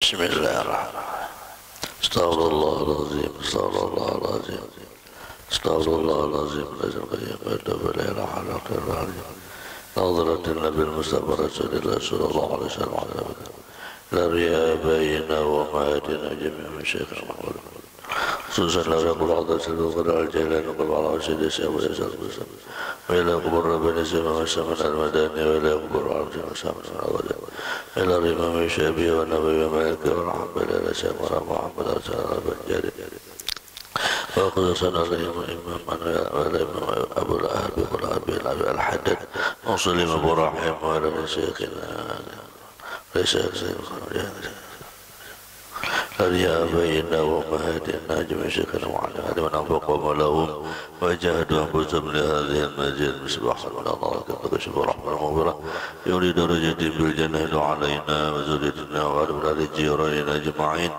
Bismillahirrahmanirrahim. Astaghfirullahaladzim, astaghfirullahaladzim, astaghfirullahaladzim. Nadratin Nabil Mustafa Rasulullah sallallahu alaihi wasallam. La riya bayna wa ma'adina jami'a masyaikh al-mahmud. Khususan la yaqul hadha sallallahu al-jalan wa qala sayyidi sayyid Yasar. Wa ila qubur rabbina sama sama al-madani wa ila qubur rabbina sama al-madani. Ila imam Syafi'i wa Nawawi wa Malik wa Hanbali wa Syafi'i Muhammad sallallahu alaihi wasallam. وخصوصا الإمام أبو الأهب الحدد مسلم أبو رحيم وعلى شيخنا ليس الرياء بيننا ومهدنا جميع شيخنا وعلى هذا من أنفقهم لهم وجاهدوا أنفسهم لهذه المجال مصباح من الله كما كشف رحمة المغفرة يريد رجل بالجنة علينا وزوجتنا وعلى أولاد الجيران أجمعين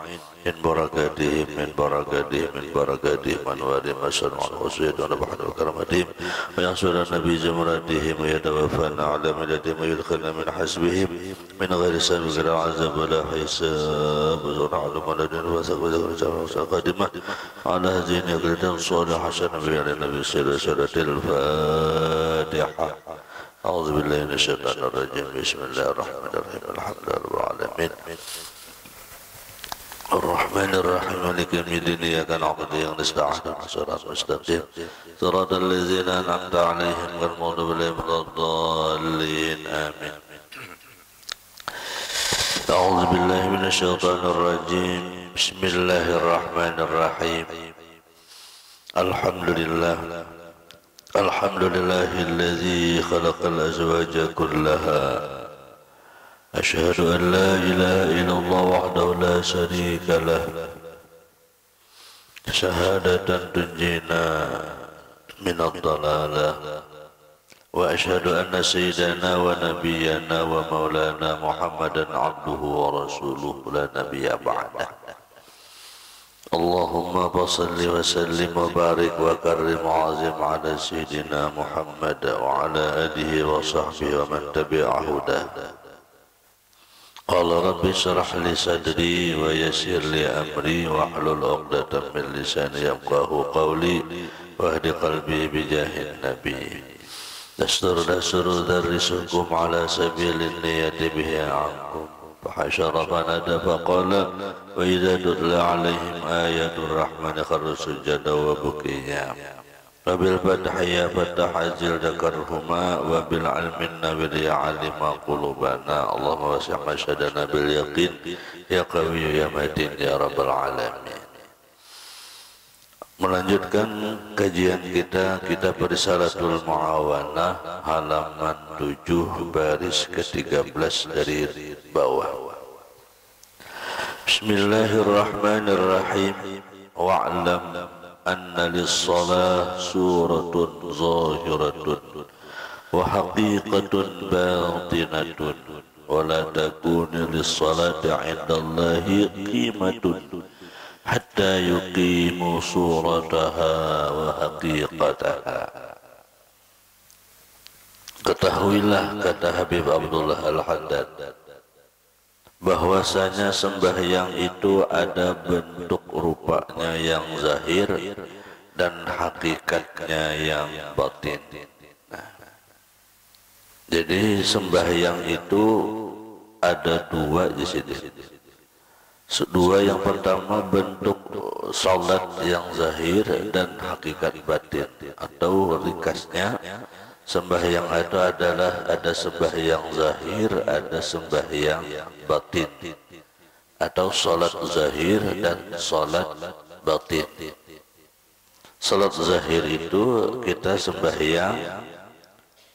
من بركاتهم من بركاتهم من بركاتهم أنوار مسر والوصية ونبحث وكرمتهم ويحصل النبي زمراتهم ويتوفانا على ملتهم ويدخلنا من حسبهم من غير سابق لا عذاب ولا حساب وزرع لمولد وسق قادمة على هذه النقلة الصالحة حسن بها للنبي سورة الفاتحة. أعوذ بالله من الشيطان الرجيم. بسم الله الرحمن الرحيم. الحمد لله رب العالمين الرحمن الرحيم مالك يوم الدين إياك نعبد وإياك نستعين اهدنا الصراط المستقيم صراط الذين أنعمت عليهم غير المغضوب عليهم ولا الضالين آمين. أعوذ بالله من الشيطان الرجيم. بسم الله الرحمن الرحيم. الحمد لله الذي خلق الأزواج كلها. أشهد أن لا إله إلا الله وحده لا شريك له شهادة تنجينا من الضلالة وأشهد أن سيدنا ونبينا ومولانا محمدا عبده ورسوله لا نبي بعده. اللهم صل وسلم وبارك وكرم وعظم على سيدنا محمد وعلى آله وصحبه ومن تبع هداه. قال رب اشرح لي صدري ويسر لي أمري واحلل عقدة من لساني يفقهوا قولي واهد قلبي بجاه النبي. دستور درسكم على سبيل النية به عنكم فحشر فنادى فقال وإذا تتلى عليهم آيات الرحمن خروا سجدا وبكيا. وبالفتح يا فتح عزل ذكرهما وبالعلم النبي يا علم قلوبنا. اللهم وسع مشهدنا باليقين يا قوي يا متين يا رب العالمين. Melanjutkan kajian kita kitab Risalatul Muawanah halaman 7 baris ke-13 dari bawah. Bismillahirrahmanirrahim. Wa'lam anna lis-salah suratun zahiratun wa haqiqatun batinatun wa la takunu lis-salati 'inda Allahi qimatun hatta yuqimu surataha wa haqiqataha. Ketahuilah, kata Habib Abdullah Al-Haddad, bahwasanya sembahyang itu ada bentuk rupanya yang zahir dan hakikatnya yang batin. Jadi sembahyang itu ada dua di sini. Dua, yang pertama bentuk salat yang zahir dan hakikat batin, atau ringkasnya sembahyang itu adalah ada sembahyang zahir, ada sembahyang batin, atau salat zahir dan salat batin. Salat zahir itu kita sembahyang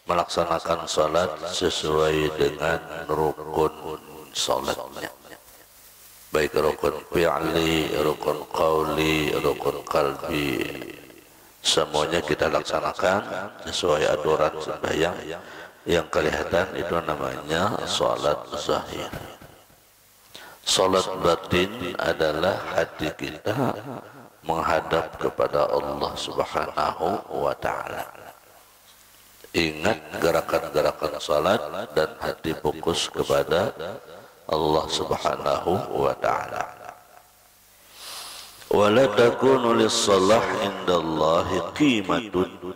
melaksanakan salat sesuai dengan rukun salatnya, baik rukun fi'li, rukun qauli, rukun qalbi, semuanya kita laksanakan sesuai aturan sembahyang yang kelihatan. Itu namanya salat zahir. Salat batin adalah hati kita menghadap kepada Allah Subhanahu wa ta'ala. Ingat gerakan-gerakan salat dan hati fokus kepada Allah Subhanahu wa ta'ala. Wa la takunu lis-salah indallahi qimatun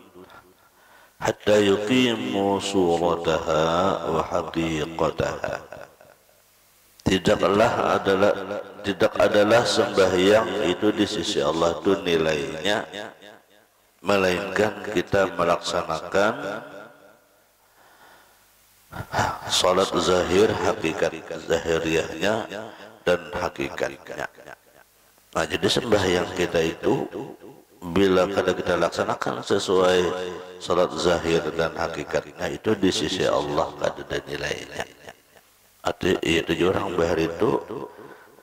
hatta yuqimu surataha wa haqiqataha. Tidak adalah sembahyang itu di sisi Allah itu nilainya, melainkan kita melaksanakan salat zahir, hakikat zahiriyahnya dan hakikatnya. Nah, jadi sembahyang kita itu bila kita laksanakan sesuai salat zahir dan hakikatnya itu di sisi Allah ada nilainya. Artinya itu orang bahar itu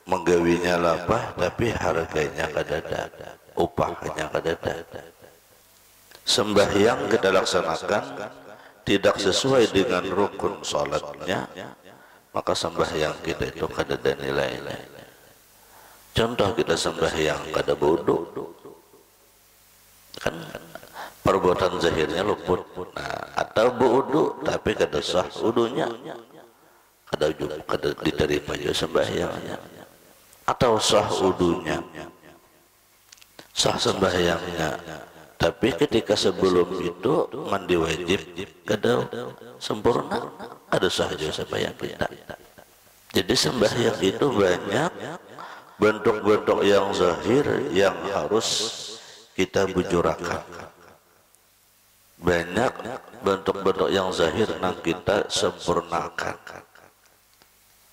menggawinya lapah tapi harganya kadada, upahnya kadada. Sembahyang kita laksanakan tidak sesuai dengan rukun salatnya, maka sembahyang kita itu kadada nilainya. Contoh kita sembahyang kada wudu, kan perbuatan zahirnya luput. Nah, atau wudu tapi kada sah wudunya, kada diterima juga sembahyangnya. Atau sah wudunya, sah sembahyangnya, tapi ketika sebelum itu mandi wajib kada sempurna, ada sah juga sembahyang kita. Jadi sembahyang itu banyak bentuk-bentuk yang zahir yang harus kita bujurakan. Banyak bentuk-bentuk yang zahir yang kita sempurnakan.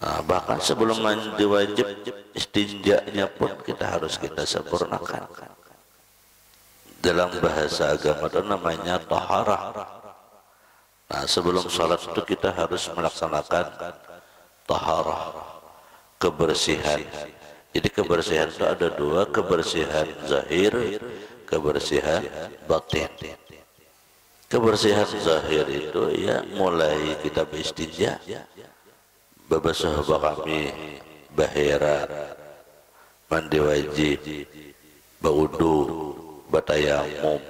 Nah, bahkan sebelum mandi wajib istinjanya pun harus kita sempurnakan. Dalam bahasa agama itu namanya taharah. Nah, sebelum salat itu kita harus melaksanakan taharah, kebersihan. Jadi kebersihan itu ada dua, kebersihan zahir, kebersihan batin. Kebersihan zahir itu ya mulai kita beristinja, babasuh bakami, bahira, mandi wajib, baudu, batayamum.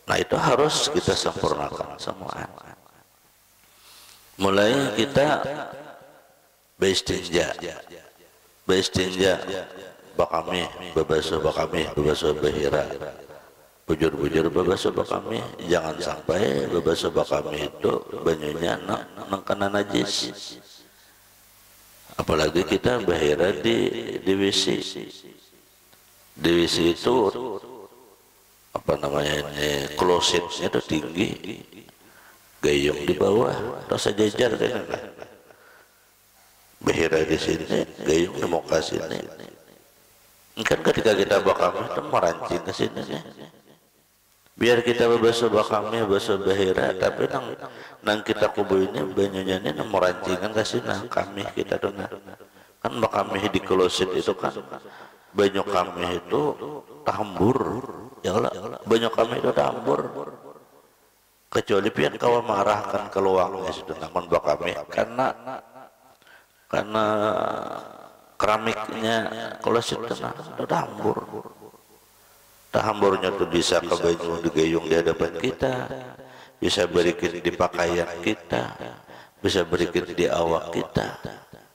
Nah, itu harus kita sempurnakan semua. Mulai kita beristinja, bakami, babasuh bahira, bujur babasuh bakami. Jangan sampai babasuh bakami itu banyunya nang kena najis. Apalagi kita bahira di WC. Di WC itu apa namanya ini, klosetnya itu tinggi, gayung di bawah, terus sejajar kan. Bahira di sini, gayung di muka sini. Kan ketika kita bakam itu merancing ke sini nih. Biar kita babasuh bakami, babasuh bahira, tapi nang kita kubu ini banyunya ini merancingan ke sini kami kita dengar. Kan bakami di kloset itu kan banyak kami itu tambur. Ya Allah, banyak kami itu tambur. Kecuali pian kawan marahkan keluarnya situ namun bakami karena keramiknya kloset itu tambur. Hamburnya tuh bisa ke baju digayung di hadapan kita, bisa berikin di pakaian kita, bisa berikin di awak kita.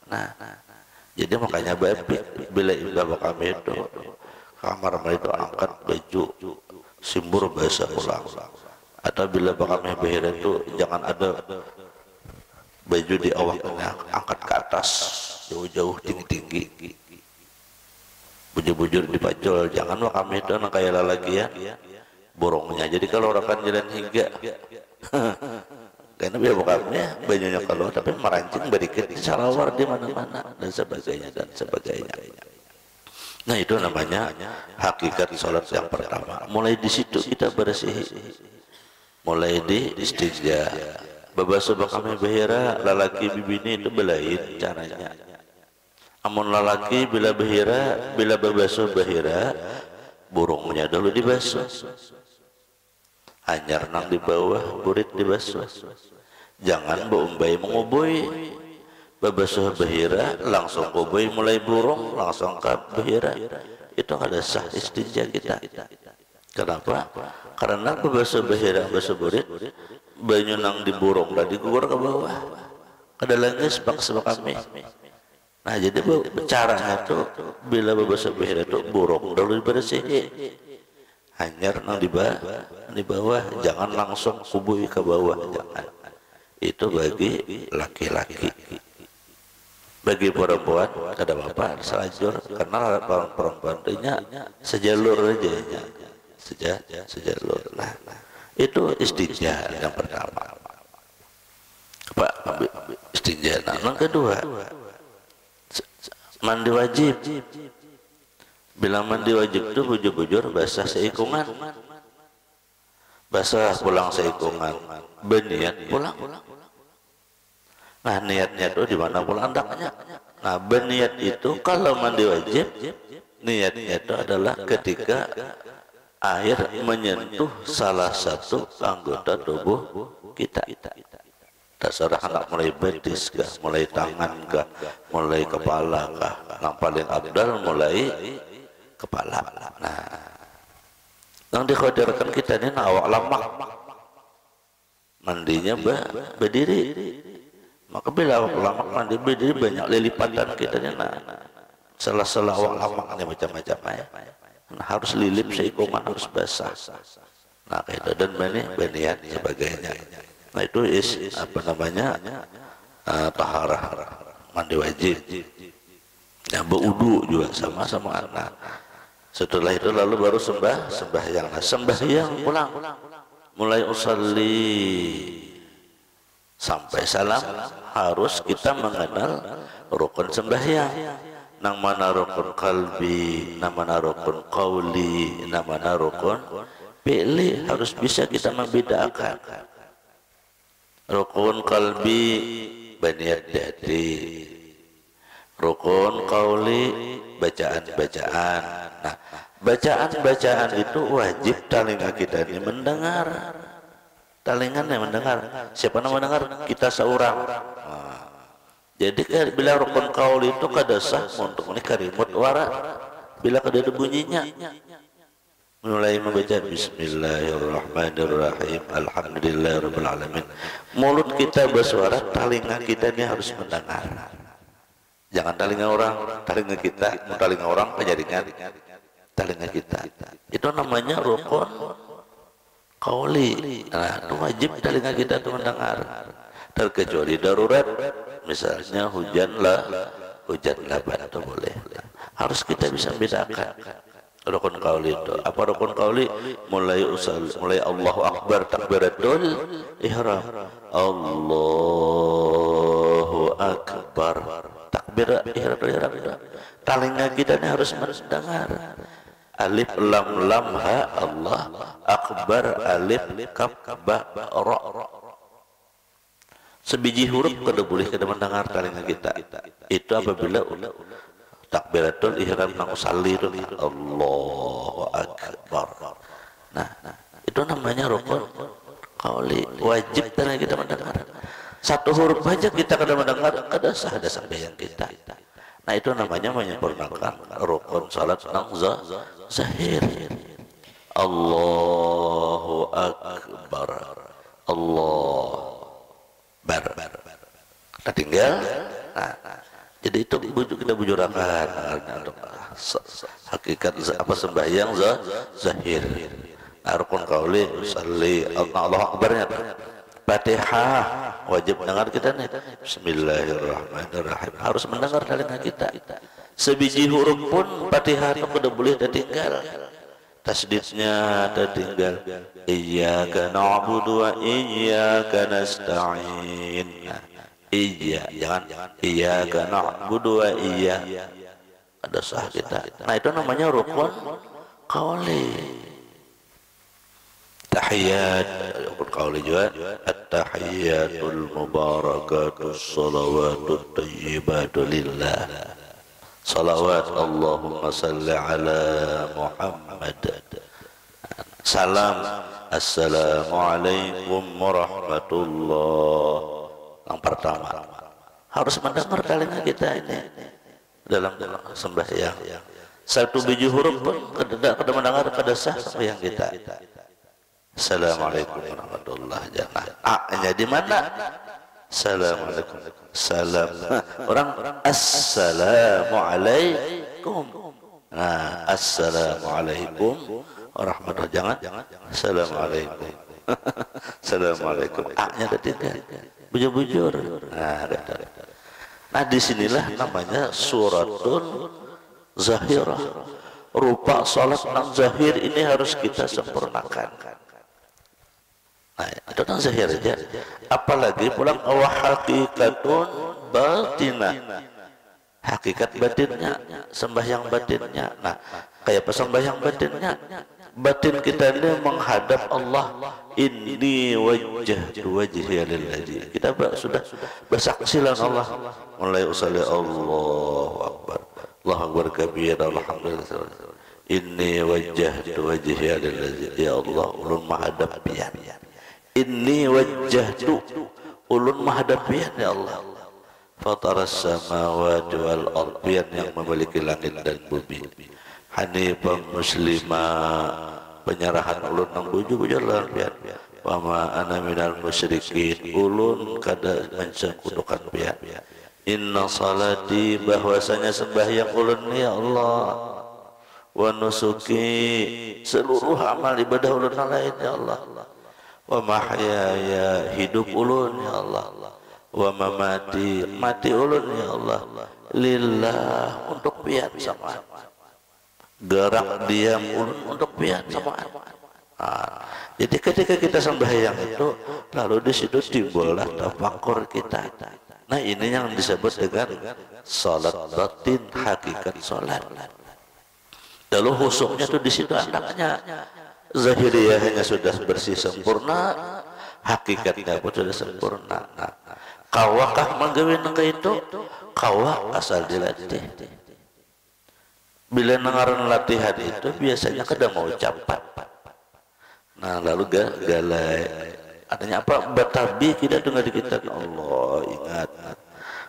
Nah, jadi makanya bila ibadah kami itu kamar itu angkat baju simbur bahasa pulang, atau bila kami bahira itu jangan ada baju di awaknya, angkat ke atas jauh-jauh tinggi-tinggi. Bujur-bujur dipacul, jangan kami itu anak kayak lagi ya borongnya. Jadi kalau orang kan jalan hingga karena biar bukannya bajunya keluar tapi merancing berikut salawar di mana-mana dan sebagainya. Nah, itu namanya hakikat salat yang pertama. Mulai di situ kita bersih, mulai di istinja, babasuh bakami bahira, lalaki bibini itu belain caranya. Amun lalaki bila bahira, bila babasuh bahira, burungnya dulu dibasuh, anyar nang di bawah, burit dibasuh. Jangan beumbai mengubui, babasuh bahira langsung ubui mulai burung langsung ke bahira. Itu ada sah istinja kita. Kenapa? Karena babasuh bahira, babasuh burit, banyu nang di burung dan digugur ke bawah. Ada lagi sebab kami. Nah jadi caranya tuh bila bahasa bahira tuh buruk dulu dibersihin, hanyar nang di bawah, jangan langsung kubui ke bawah, jangan. Itu bagi laki-laki. Bagi perempuan kada apa selajur, karena perempuan nya sejalur aja ya. Sejalur. Nah, itu istinja yang pertama. Pak, istinja. Nah, yang kedua, mandi wajib. Bila mandi wajib itu bujur-bujur basah seikungan. Basah pulang seikungan. Berniat pulang. Nah niatnya itu di mana pula andaknya. Nah berniat itu kalau mandi wajib, niatnya itu adalah ketika air menyentuh salah satu anggota tubuh kita. Terserah anak mulai betis kah, mulai tangan kah, mulai kepala kah. Yang paling abdal mulai kepala. Nah yang dikhawatirkan kita ini awak lemak, mandinya berdiri. Maka bila ulama mandi berdiri banyak lilipatan kita ni, nah salah-salah awak lamaknya macam-macam ya. Nah, harus lilip seikungan, harus basah. Nah itu dan berniat sebagainya. Nah itu apa namanya taharah mandi wajib. Yang berudu juga sama-sama. Nah, setelah itu lalu baru sembahyang. Nah, sembahyang pulang mulai usalli sampai salam harus kita mengenal rukun sembahyang. Nang mana rukun kalbi, nang mana rukun qauli, nang mana rukun fi'li, harus bisa kita membedakan. Rukun kalbi berniat dadi, rukun qauli bacaan-bacaan. Nah, bacaan-bacaan itu wajib telinga kita ini mendengar. Talingan yang mendengar. Siapa yang mendengar? Kita seorang. Nah, jadi bila rukun qaul itu kada sah untuk menikah rimut wara. Bila kada ada bunyinya, mulai membaca Bismillahirrahmanirrahim, Alhamdulillahirabbil alamin. Mulut kita bersuara, talinga kita ini harus mendengar. Jangan talinga orang, talinga kita, talinga orang penjaringan talinga kita. Itu namanya rukun qauli. Nah, itu wajib telinga kita itu mendengar. Terkecuali darurat, misalnya hujan lebat itu boleh. Harus kita bisa bedakan rukun qauli itu. Apa rukun qauli? Mulai Allahu Akbar, takbiratul ihram. Allahu Akbar, takbir ihram. Talinga kita ini harus mendengar. Alif lam lam ha Allah akbar, alif kaf ba ra. Sebiji huruf kada boleh kada mendengar telinga kita. Itu apabila takbiratul ihram nang usalli itu Allahu akbar. Nah, itu namanya rukun qauli. Wajib telinga kita mendengar. Satu huruf saja kita kada mendengar, kada sah ada sembahyang kita. Nah itu namanya menyempurnakan rukun salat nang zahir. Allahu akbar, Allah bar. Kita tinggal. Nah, jadi itu kita bujurakan untuk hakikat apa sembahyang zahir. Nah, rukun qauli usalli Allahu akbarnya. Fatihah wajib dengar kita nih. Bismillahirrahmanirrahim. Harus mendengar telinga kita. Sebiji huruf pun Fatihah itu tidak boleh tertinggal. Tasdidnya tertinggal. Iyyaka na'budu wa iyyaka nasta'in. Nah, jangan iyyaka na'budu wa iyyaka. Ada sah kita. Nah itu namanya rukun qauli. Tahiyat qauli juga at-tahiyatul mubarakatus salawatut thayyibatu lillah. Salawat Allahumma salli ala Muhammad. Salam assalamualaikum warahmatullah. Yang pertama harus mendengar telinga kita ini dalam sembahyang. Satu biji huruf pun kada mendengar kada sah sembahyang kita. Assalamualaikum warahmatullahi wabarakatuh. A-nya di mana? Assalamualaikum. Salam. Orang assalamualaikum. Nah, assalamualaikum warahmatullahi. Jangan assalamualaikum. Assalamualaikum. A-nya ada 3. Bujur-bujur. Nah, disinilah namanya suratun zahirah. Rupa salat nang zahir ini harus kita sempurnakan. Nah, itu nang zahir aja. Apalagi pulang wa haqiqatun batinah. Hakikat batinnya, sembahyang batinnya. Nah, kayak apa sembahyang batinnya? Batin kita ini menghadap Allah. Inni wajjahtu wajhiya lillazi. Kita sudah bersaksi lawan Allah. Mulai usalli Allahu akbar. Allahu akbar kabir, alhamdulillah. Inni wajjahtu wajhiya lillazi. Ya Allah, ulun menghadap pian. Inni wajjahtu, ulun menghadap pian ya Allah. Fataras samawati wal ardiyan, yang memiliki langit dan bumi. Hanifan muslimah, penyerahan ulun nang buju-buju lan pian. Wa ma ana minal musyrikin, ulun kada mencekutukan pian. Inna salati, bahwasanya sembahyang ulun ya Allah, wa nusuki, seluruh amal ibadah ulun lain ya Allah, wa mahyaya, hidup ulun ya Allah, wa mamati, mati ulun ya Allah, lillah, untuk pian sama, gerak diam ulun untuk pian sama. Jadi ketika kita sembahyang itu, lalu di situ timbullah tafakkur kita. Nah, ini yang disebut dengan salat batin, hakikat salat. Lalu khusyuknya tuh di situ anaknya. Zahiriyahnya sudah bersih sempurna, hakikatnya pun sudah sempurna. Nah, kawakah manggawi nangga itu? Kawak asal dilatih. Bila nengaran latihan itu biasanya kadang mau cepat. Nah, lalu galai. Artinya apa? Batabi kita dengar kita, Allah ingat.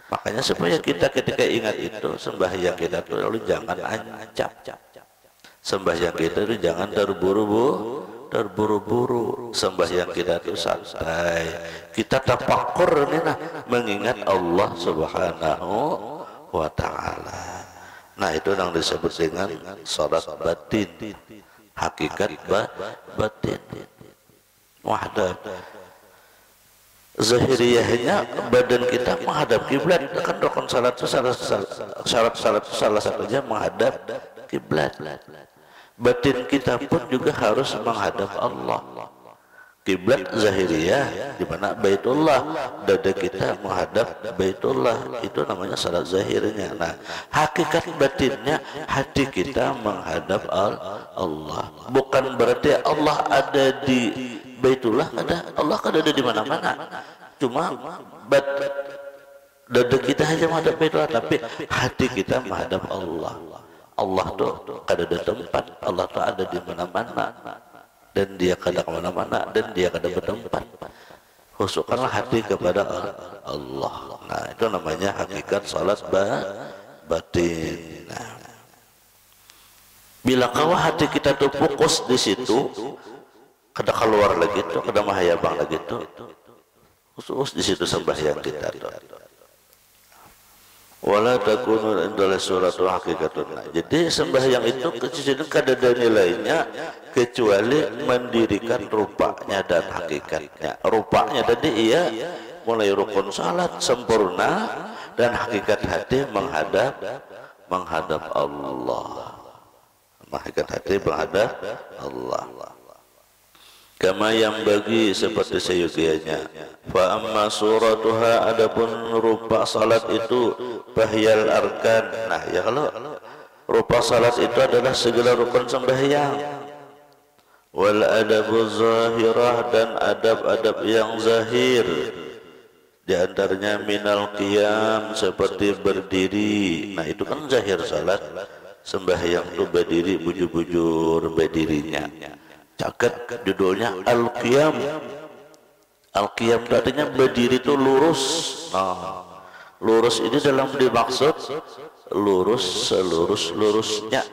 Makanya supaya kita ketika ingat itu, sembahyang kita itu lalu jangan ancap. Sembahyang kita itu jangan terburu-buru. Sembahyang kita itu santai. Kita tafakkur mengingat Allah Subhanahu wa ta'ala. Nah, itu yang disebut dengan salat batin, hakikat batin. Menghadap zahiriyahnya, badan kita menghadap kiblat. Kan rukun salat itu syarat salah satunya menghadap kiblat. Batin kita pun juga harus menghadap Allah. Kiblat zahiriyah di mana Baitullah, dada kita menghadap Baitullah, itu namanya salat zahirnya. Nah, hakikat batinnya hati kita menghadap Allah. Bukan berarti Allah ada di Baitullah, Allah ada di mana-mana. Cuma dada kita hanya menghadap Baitullah, tapi hati kita menghadap Allah. Allah tuh ada di tempat, Allah tuh ada di mana-mana. Dan dia kada kemana-mana, dan dia kada bertempat. Khusyukkanlah hati kepada Allah. Nah, itu namanya hakikat salat batin. Nah, bila kawah hati kita tuh fokus di situ, kada keluar lagi tuh, kada mahayabang lagi tuh, khusus di situ sembahyang kita tuh. Wala takunu indalah suratu hakikatun. Jadi sembahyang itu kecil kada ada nilainya kecuali mendirikan rupanya dan hakikatnya. Rupanya tadi ia mulai rukun salat sempurna, dan hakikat hati menghadap Allah. Hakikat hati menghadap Allah. Kama yang bagi seperti seyogianya. Fa amma suratuha, adapun rupa salat itu bahyal arkan. Nah, ya kalau rupa salat itu adalah segala rukun sembahyang. Wal adabu zahirah, dan adab-adab yang zahir. Di antaranya minal qiyam, seperti berdiri. Nah, itu kan zahir salat. Sembahyang itu berdiri, bujur-bujur berdirinya. Caket judulnya Al-Qiyam. Al-Qiyam itu artinya berdiri itu lurus. Nah, lurus ini dalam dimaksud lurus selurus-lurusnya.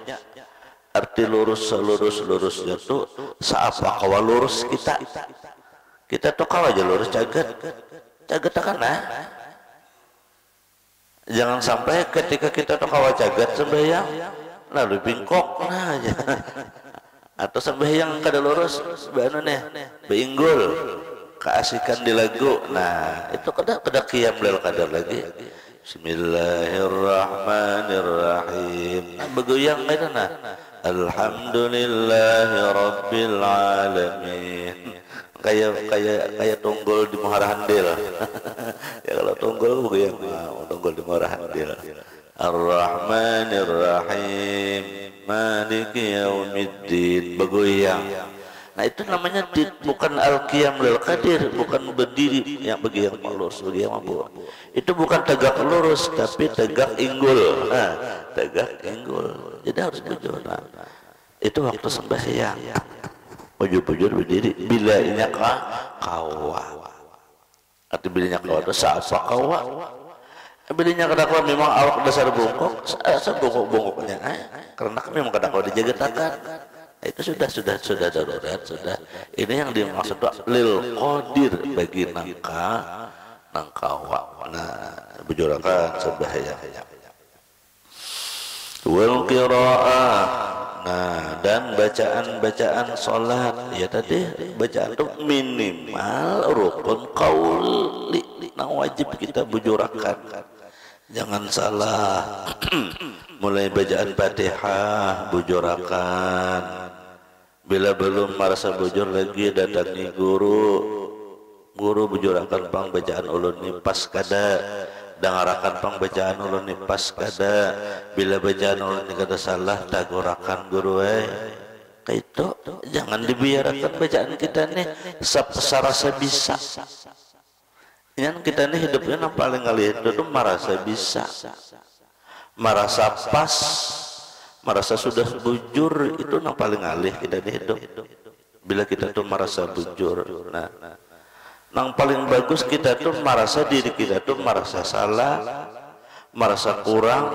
Arti lurus selurus-lurusnya itu seapa kawa lurus kita. Kita tuh kawa aja lurus caket. caget kana. Jangan sampai ketika kita tuh kawa caget sembahyang lalu bingkok nah aja. Atau sembahyang kada lurus banu nih beinggul keasikan di lagu. Nah itu kada qiyam lail qadar lagi. Bismillahirrahmanirrahim. Nah, begoyang kada nah. Alhamdulillahi rabbil alamin. Kayak tunggul di Muara Handil. Ya kalau tunggul begoyang tunggul di Muara Handil. Ar-Rahmanir-Rahim Maliki Yaumiddin begoyang. Nah itu namanya bukan al-qiyam lil qadir, bukan berdiri yang begoyang lurus, begoyang mampu. Itu bukan tegak lurus tapi tegak inggul. Nah, tegak inggul. Jadi harus bujur. Nah, itu waktu sembahyang. Bujur-bujur berdiri bila inyaka kawa. Arti bilinya kawa itu siapa kawa? Bilinya kadang-kadang memang awak dasar bungkuk, bungkuk-bungkuknya, karena memang kadang-kadang dijagetakan. Itu sudah darurat, sudah. Ini yang dimaksud lil qadir bagi nangkawa. Nah, bujurakan sembahyang. Wal qiraah. Nah, dan bacaan salat ya tadi bacaan itu minimal rukun qauli. Nah, wajib kita bujurakan. Jangan salah. Mulai bacaan Fatihah bujurakan. Bila belum merasa bujur lagi datangi guru bujurakan pang bacaan ulun ni pas kada. Dengarakan pang bacaan ulun ni pas kada. Bila bacaan ulun ni kada salah tagurakan guru itu jangan dibiarkan bacaan kita ni sarasa bisa. Yang kita ini hidupnya yang paling kali itu tuh merasa bisa, merasa pas, merasa sudah bujur itu yang paling alih kita ini hidup. Bila kita tuh merasa bujur, nah, yang paling bagus kita tuh merasa diri kita tuh merasa salah, merasa kurang,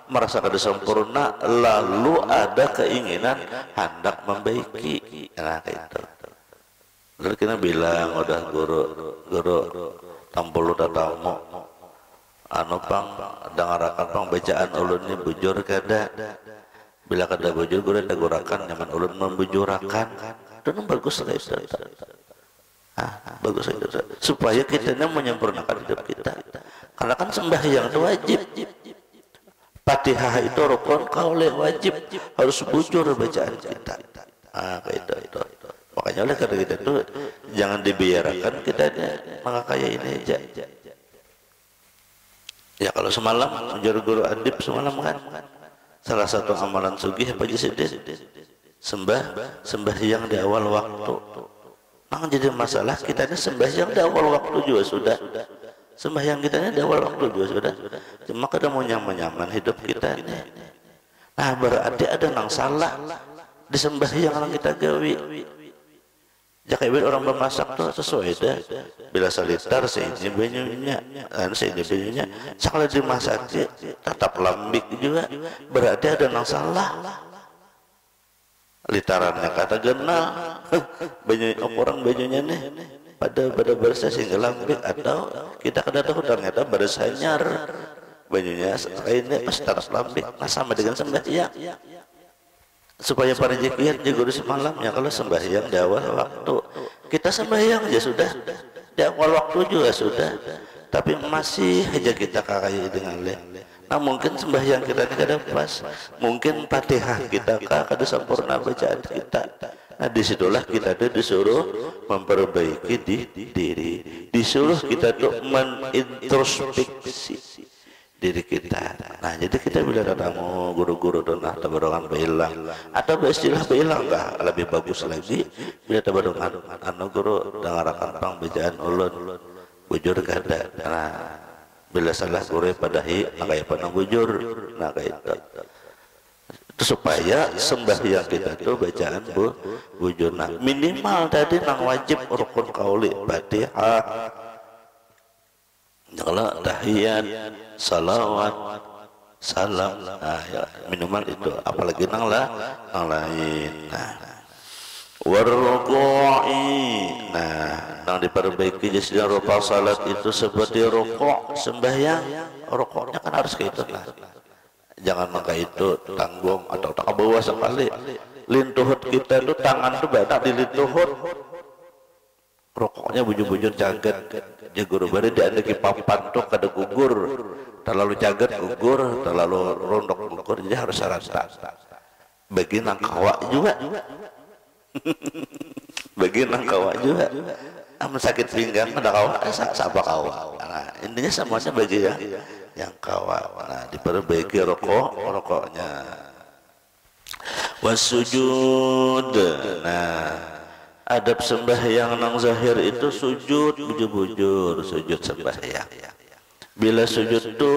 merasa kada sempurna, lalu ada keinginan hendak membaiki. Nah itu. Lalu kita bilang udah guru tampul udah tamu anu pang dengarakan pang bacaan ulun ni bujur kada. Bila kada bujur guru dagurakan nyaman ulun membujurakan. Itu bagus lah itu. Bagus itu supaya kita ini menyempurnakan hidup kita. Karena kan sembahyang itu wajib. Fatihah itu rukun qauli wajib, harus bujur bacaan kita. Kayak itu. Makanya oleh karena kita itu jangan dibiarkan kita kayak ini aja. Ya kalau semalam menjadi guru adib semalam kan salah satu amalan sugih apa Sidin sembahyang di awal waktu. Nah jadi masalah kita ini sembahyang di awal waktu juga sudah. Sembahyang kita ini di awal waktu juga sudah. Cuma kada mau nyaman-nyaman hidup kita ini. Nah berarti ada nang salah di sembahyang yang kita gawi. Jika orang memasak tuh sesuai dah. Bila salitar seini banyunya, seini banyunya, sekali dimasak tetap lembik juga. Berarti ada yang salah. Litarannya kata genal, banyu orang banyunya nih pada bersih sehingga lembik atau kita kada tahu ternyata bersanyar banyunya ini pas tetap lembik. Nah sama dengan sembahyang. Supaya para jikiat juga semalamnya kalau sembahyang di awal waktu kita sembahyang aja sudah di awal waktu juga sudah tapi masih aja kita kakai dengan nah mungkin sembahyang kita ini kada pas mungkin Fatihah kita kada sempurna bacaan kita. Nah disitulah kita tuh disuruh memperbaiki diri, disuruh kita tuh menintrospeksi diri kita. Nah jadi kita bila ketemu guru-guru dan tabarongan behilang atau beristilah behilang kah lebih bagus lagi bila tabarongan anu guru dengarakan pang bacaan ulun bujur kada. Nah bila salah guru padahi kayak panang bujur. Nah kayak itu supaya sembahyang kita itu bacaan bujur. Nah minimal tadi nang wajib rukun qauli Fatihah, kalau tahiyat, salawat, salam, nah, ya, minimal itu. Apalagi nang lain. Nah, warruku'i. Nah, yang diperbaiki jadi rupa salat itu seperti rukuk sembahyang. Rukuknya kan harus kayak itu. Nah, jangan maka itu tanggung atau tak bawa sekali. Lintuhut kita itu tangan tuh banyak di lintuhut. Rukuknya bujur-bujur caget. Jagur bari diandeki papan tuh kada gugur. Terlalu caget gugur, terlalu rondok gugur. Jadi harus rata. Bagi nang kawa juga. Bagi nang kawa juga. Amun sakit pinggang ada kawa, siapa kawa. Nah, intinya semuanya bagi yang kawa. Nah, diperbaiki rokoknya. Wasujud. Nah, adab sembahyang nang zahir itu sujud bujur-bujur, sujud sembahyang. Bila sujud itu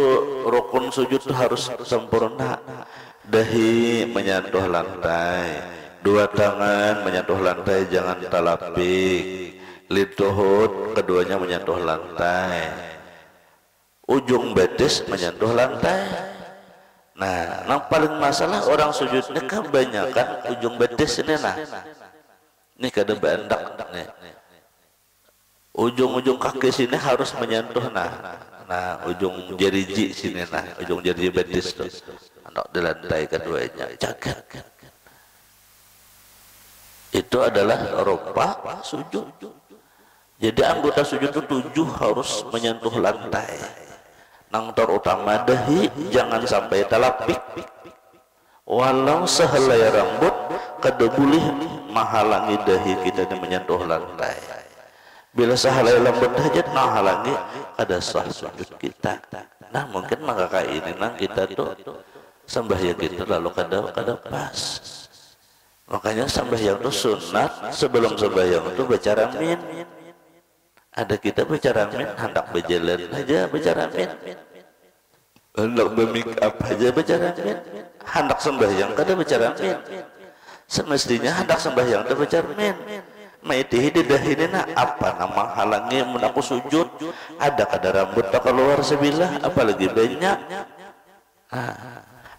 rukun sujud itu harus sempurna. Dahi menyentuh lantai, dua tangan menyentuh lantai, jangan talapik. Lituhut keduanya menyentuh lantai, ujung betis menyentuh lantai. Nah, yang paling masalah orang sujudnya kebanyakan ujung betis ini. Nah, ini kada bandak nih. Ujung-ujung kaki sini harus menyentuh. Nah, ujung jeriji sini. Nah, ujung jeriji betis tuh untuk di lantai keduanya. Jaga. Itu adalah rupa sujud. Jadi anggota sujud itu 7 harus menyentuh lantai. Nang terutama dahi jangan sampai talapik. Walau sehelai rambut kada boleh menghalangi dahi kita yang menyentuh lantai. Bila sehelai rambut hajat menghalangi kada sah sujud kita. Nah, mungkin maka ini nang kita tuh sembahyang kita lalu kada pas. Makanya sembahyang itu sunat, sebelum sembahyang itu baca ramin. Ada kita baca ramin, hendak berjalan aja baca ramin, hendak bermake up aja baca ramin, hendak sembahyang kada baca ramin. Semestinya hendak sembahyang itu baca ramin. Maitihi didahini apa nama halangi menaku sujud, ada kada rambut tak keluar sebilah, apalagi banyak.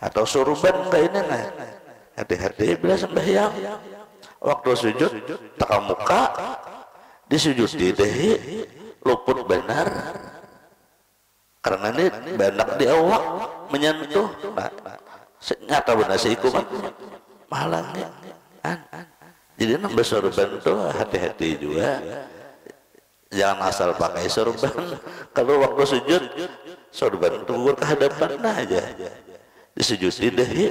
Atau surban kayak ini. Hati-hati bila sembahyang, waktu sujud tak muka disujud di dahi luput benar karena ini banyak di awak menyentuh. Nyata benar seikumat mahalangnya. Jadi nambah sorban itu hati-hati juga, jangan asal pakai sorban. Kalau waktu sujud sorban itu gugur ke hadapan aja, disujud di dahi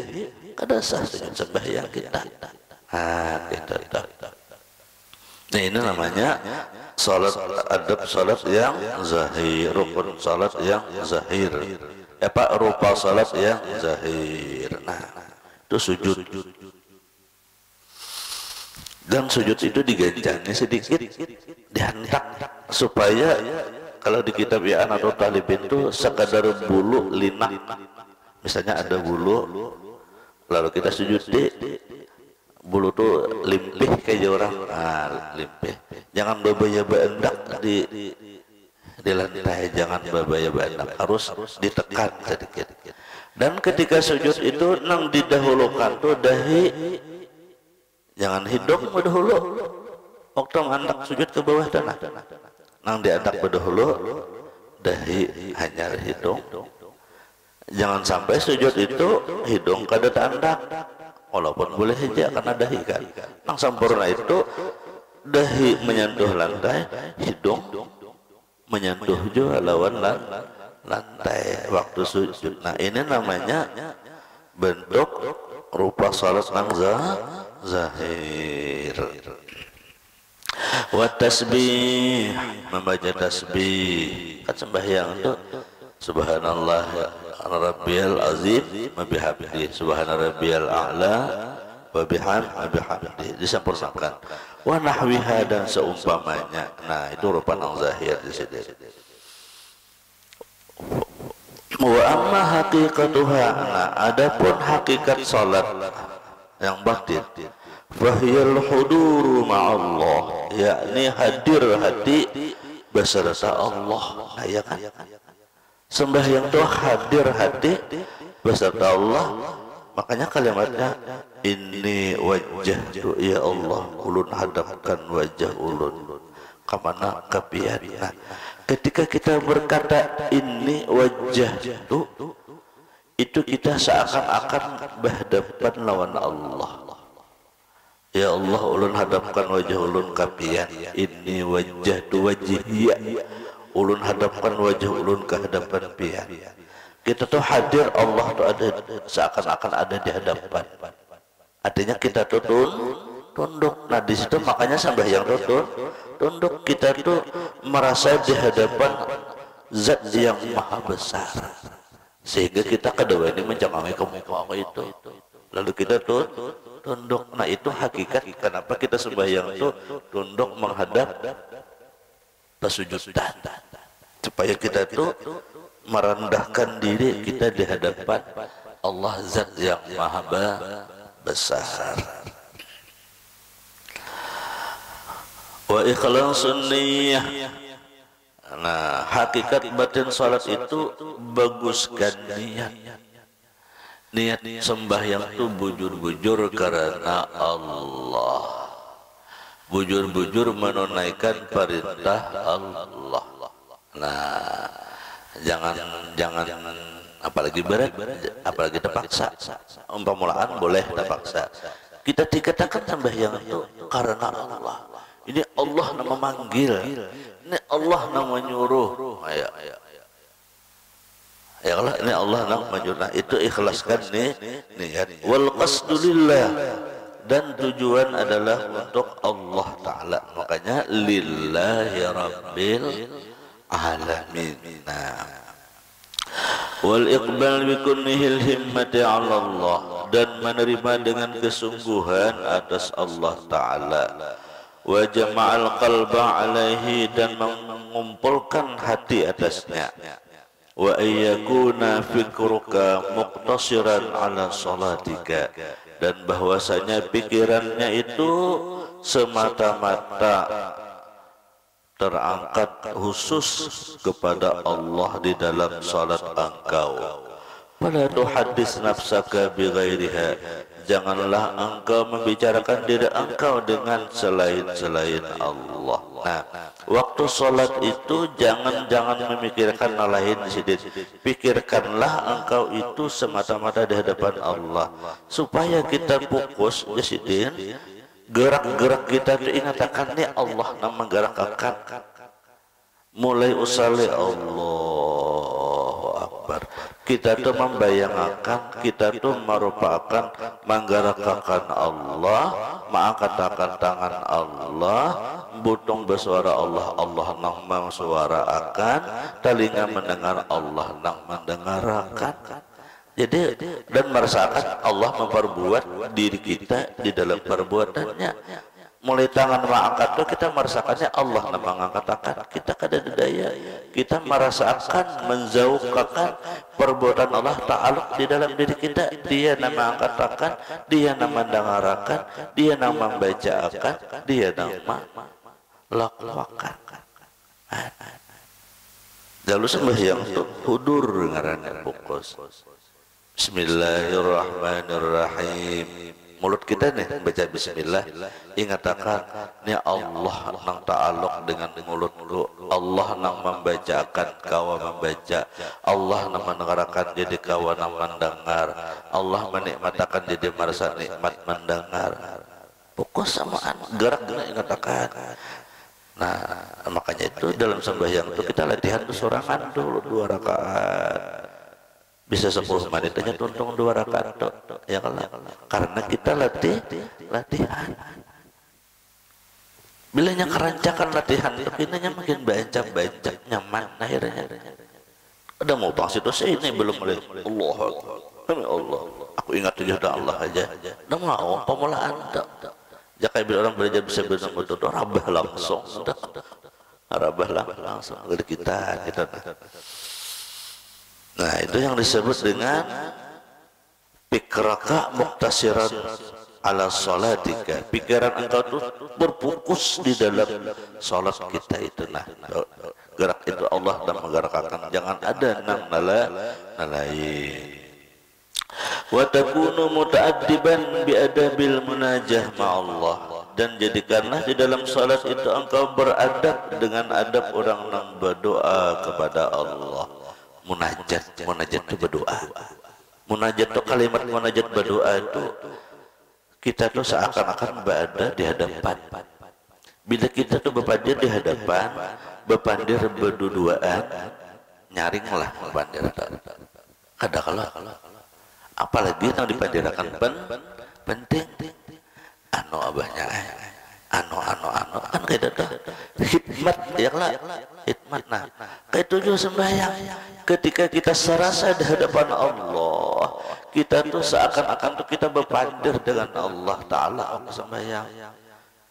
kada sah sujud sembahyang kita. Nah, ini namanya salat, adab salat yang zahir, rukun salat yang zahir. Rupa salat yang zahir. Nah, itu sujud. Dan sujud itu digancangnya sedikit, dihentak supaya kalau di kitab Ya'an atau Talibin itu sekadar bulu linak. Misalnya ada bulu, lalu kita sujud di bulu tuh limpih kayak orang, limpih. Jangan babaya bandak di lantai, jangan babaya bandak, harus ditekan sedikit. Dan ketika sujud itu nang didahulukan tuh dahi, jangan hidung berdahulu. Waktu hendak sujud ke bawah tanah, nang diantak berdahulu dahi hanya hidung. Jangan sampai sujud itu hidung kada tandak, walaupun boleh saja karena dahi kan. Yang sempurna itu dahi menyentuh lantai, hidung menyentuh juga lawan lantai waktu sujud. Nah, ini namanya bentuk rupa salat nang zahir. Wa tasbih, membaca tasbih. Kan sembahyang itu subhanallah rabbiyal azim wa bihamdihi, subhana rabbiyal a'la wa bihamdihi, disempurnakan. Wa nahwiha, dan seumpamanya. Nah, itu rupa nang zahir di sini. Wa amma haqiqatuha, nah, adapun hakikat salat yang batin, fahiyal huduru ma'allah, yakni hadir hati beserta Allah. Nah, ya kan? Sembahyang itu hadir hati beserta Allah, Makanya kalimatnya inni wajjahtu, ya Allah ulun hadapkan wajah ulun kamana kapian. Nah, ketika kita berkata inni wajjahtu, itu kita seakan-akan berhadapan lawan Allah. Ya Allah ulun hadapkan wajah ulun kapian, inni wajjahtu wajhiya, ulun hadapkan wajah ulun ke hadapan pian. Kita tuh hadir, Allah tuh ada, seakan-akan ada di hadapan. Artinya kita tuh tunduk. Nah di situ makanya sembahyang tuh tunduk. Kita tuh merasa di hadapan Zat yang maha besar, sehingga kita kedua ini mencangangi ke muka itu. Lalu kita tuh tunduk. Nah itu hakikat kenapa kita sembahyang tuh tunduk menghadap pesujudan, supaya kita tuh merendahkan diri kita di hadapan Allah Zat yang maha besar. Wa ikhlasun niyyah. Nah, hakikat batin salat itu baguskan niat. Niat sembahyang itu bujur-bujur karena Allah. Bujur-bujur menunaikan perintah Allah. Nah, jangan apalagi berat, apalagi terpaksa. Umpamulaan boleh terpaksa. Kita dikatakan sembahyang itu karena Allah. Ini Allah nama manggil, ini Allah nama menyuruh. Ya Allah, ini Allah nama menyuruh. Nah, itu ikhlaskan niat. Wal qasdulillah, dan tujuan adalah untuk Allah Ta'ala. Makanya lillahi rabbil alamin. Nah, wal iqbal bi kunnihil himmati 'ala Allah, dan menerima dengan kesungguhan atas Allah Ta'ala. Wa jama'al qalba 'alaihi, dan mengumpulkan hati atasnya. Wa ayyakuna fikruka muqtasiran 'ala salatika, dan bahwasanya pikirannya itu semata-mata terangkat khusus kepada Allah di dalam salat engkau. Fala tuhaddits nafsaka bighairiha, janganlah engkau membicarakan diri engkau dengan selain Allah. Nah, waktu salat itu jangan memikirkan hal lain sidin. Pikirkanlah engkau itu semata-mata di hadapan Allah, supaya kita fokus ya sidin. Gerak-gerak kita itu ingatakan nih Allah nama menggerakkan. Mulai usali Allahu Akbar, kita tuh membayangkan, kita tuh merupakan menggerakkan Allah, mengangkatkan tangan Allah, butung bersuara Allah, Allah nang mensuarakan, telinga mendengar, Allah nang mendengarkan. Jadi dan merasakan Allah memperbuat diri kita di dalam perbuatannya. Mulai tangan mengangkat itu kita merasakannya Allah yang mengangkat, kita kada daya. Kita merasakan menjauhkan perbuatan Allah Ta'ala di dalam diri kita. Dia yang mengangkat, dia yang mendengarkan, dia yang membacakan, dia yang melakukan. Lalu sembahyang itu hudur ngarannya fokus. Bismillahirrahmanirrahim. Mulut kita nih baca bismillah, ingatakan ni Allah nang ta'aluk dengan mulutku, Allah nang membacakan kawa membaca, Allah nang mendengarkan jadi kawa nang mendengar, Allah menikmatakan jadi merasa nikmat mendengar. Fokus sama gerak-gerak ingatakan. Nah, makanya itu dalam sembahyang itu kita latihan tuh sorangan dulu 2 rakaat. Bisa 10 menit aja tuntung 2 rakaat ya kan, karena kita latihan. Bilanya kerancakan latihan pinanya makin banyak nyaman akhirnya. Ada mau bahas itu ini belum mulai Allah demi Allah, aku ingat tujuh Allah aja udah mau pemulaan ya kayak bila orang belajar bisa benar betul rabah langsung dari kita. Nah itu yang disebut dengan pikraka muktasiran ala salatika, pikiran engkau tuh berfokus di dalam salat kita itu. Nah gerak itu Allah dan menggerakkan, jangan ada nang lain. wa takunu muta'addiban bi adabil munajah ma'allah, dan jadikanlah di dalam salat itu engkau beradab dengan adab orang yang berdoa kepada Allah. Munajat itu berdoa. Munajat itu kalimat munajat berdoa itu kita tuh seakan-akan berada di hadapan. Bila kita tuh berpandir di hadapan, berpandir berduaan, nyaringlah berpandir. Kadang-kala apalagi yang dipandirakan penting anu abahnya anu kan kita tuh hikmat ya lah, hikmat. Nah kayak tujuh sembahyang ketika kita serasa di hadapan Allah, kita tuh seakan-akan tuh kita berpandir dengan Allah Ta'ala. Allah sembahyang,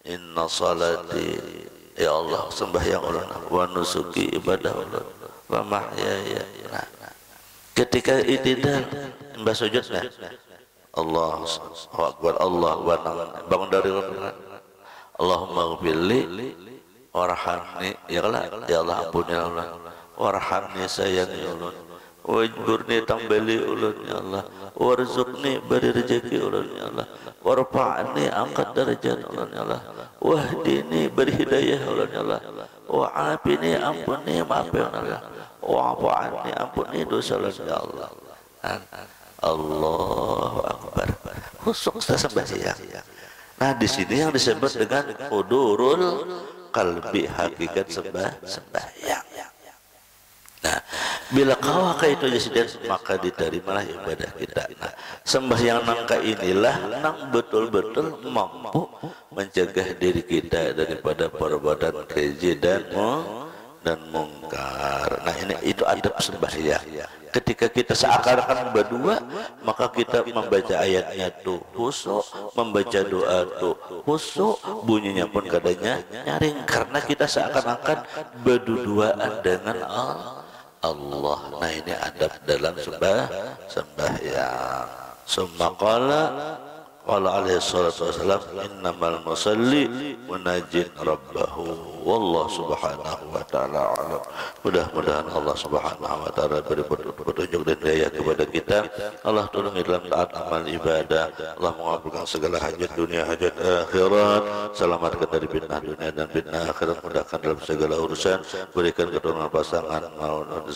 inna salati, ya Allah sembahyang ulun, wa nusuki ibadah ulun, wa mahyaya. Nah ketika itidal mbah sujud nah Allahu akbar, Allah bangun dari rakaat, Allahumma ghfirli warhamni, ya Allah ampuni Allah, warhamni sayangi ulun, wajburni tambali ulun ya Allah, warzuqni beri rezeki ulun ya Allah, warfa'ni angkat derajat ulun ya Allah, wahdini beri hidayah ulun ya Allah, wa'afini ampuni maaf ya Allah, wa'afani ampuni dosa ulun ya Allah. Allahu akbar, khusyuk sembahyang. Nah di sini yang disebut dengan hudurul qalbi, hakikat sembahyang. Nah bila kau itu jadi maka diterimalah ibadah kita. Nah sembahyang nangka inilah nang betul-betul mampu mencegah diri kita daripada perbuatan keji dan mungkar. Nah ini itu adab sembahyang. Ketika kita seakan-akan berdua, maka kita membaca ayatnya tuh khusyuk, membaca doa tuh khusyuk, bunyinya pun kadangnya nyaring karena kita seakan-akan berduaan dengan Allah. Nah ini adab dalam sembahyang. Summa qala alaihi salatu wassalam, innamal musalli munajin rabbahu, wallahu subhanahu wa ta'ala alam. Mudah-mudahan Allah subhanahu wa ta'ala beri petunjuk dan daya kepada kita. Allah tolongi dalam taat amal ibadah. Allah mengabulkan segala hajat dunia, hajat akhirat. Selamatkan dari fitnah dunia dan fitnah akhirat. Mudahkan dalam segala urusan. Berikan keturunan pasangan maupun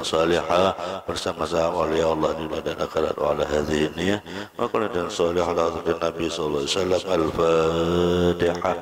salihah bersama-sama oleh Allah dunia dan akhirat. Wa ala hadhihi niyah wa qul dan salih ala Nabi sallallahu alaihi wasallam. Al-Fatihah.